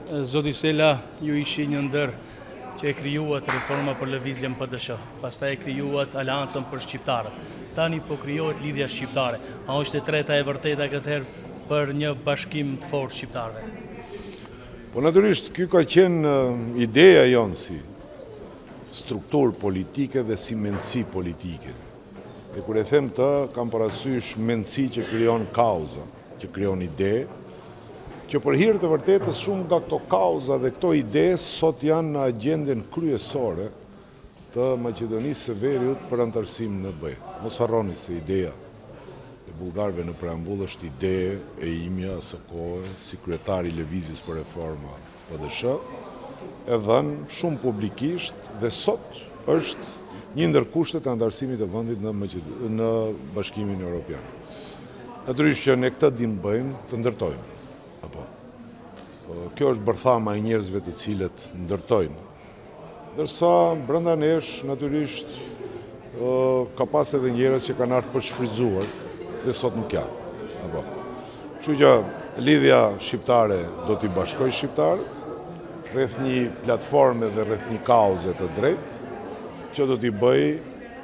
Zoti Sela, ju ishi një ndër që e krijuat reforma për lëvizjen PDSH, pastaj e krijuat Aleancën për shqiptarët. Tani po krijohet lidhja shqiptare. A është e treta e vërteta këtëherë për një bashkim të fortë shqiptarëve? Po natyrisht, ky ka qenë ideja jonë si strukturë politike dhe si mendësi politike. E kur e them të, kam parasysh mendësi që krijon kauza, që krijon ide, që për hir të vërtetës shumë nga këto kauza dhe këto ide sot janë në agjenden kryesore të Maqedonisë së Veriut për anëtarësim në BE. Mos harroni se ideja e bullgarëve në preambull është ide e imja së kohë si kryetari i Lëvizjes për Reforma PDSH, e dhënë shumë publikisht dhe sot është një ndër kushtet e anëtarësimit të vendit në Bashkimin Evropian. Natyrisht që ne këtë dim bëjmë të ndërtojmë. Kjo është bërthama e njerëzve të cilët ndërtojnë. Dërsa brenda nesh, natyrisht, ka pas edhe njerëz që kanë ardhur për shfrytzuar dhe sot nuk janë. Kështu që lidhja shqiptare do t'i bashkojë shqiptarët rreth një platforme dhe rreth një kauze të drejtë që do t'i bëjë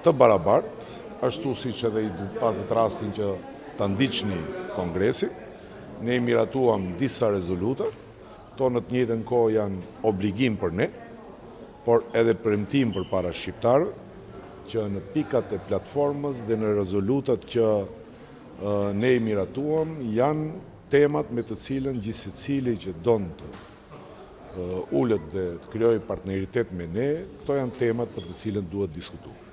të barabartë, ashtu siç edhe i patët rastin që ta ndiqni Kongresin. Ne i miratuam disa rezoluta, to në të njëjtën kohë janë obligim për ne, por edhe premtim për para shqiptarëve, që në pikat e platformës dhe në rezolutat që ne i miratuam, janë temat me të cilën gjithë secili që don të ulet dhe të krijojë partneritet me ne, këto janë temat për të cilën duhet diskutuar.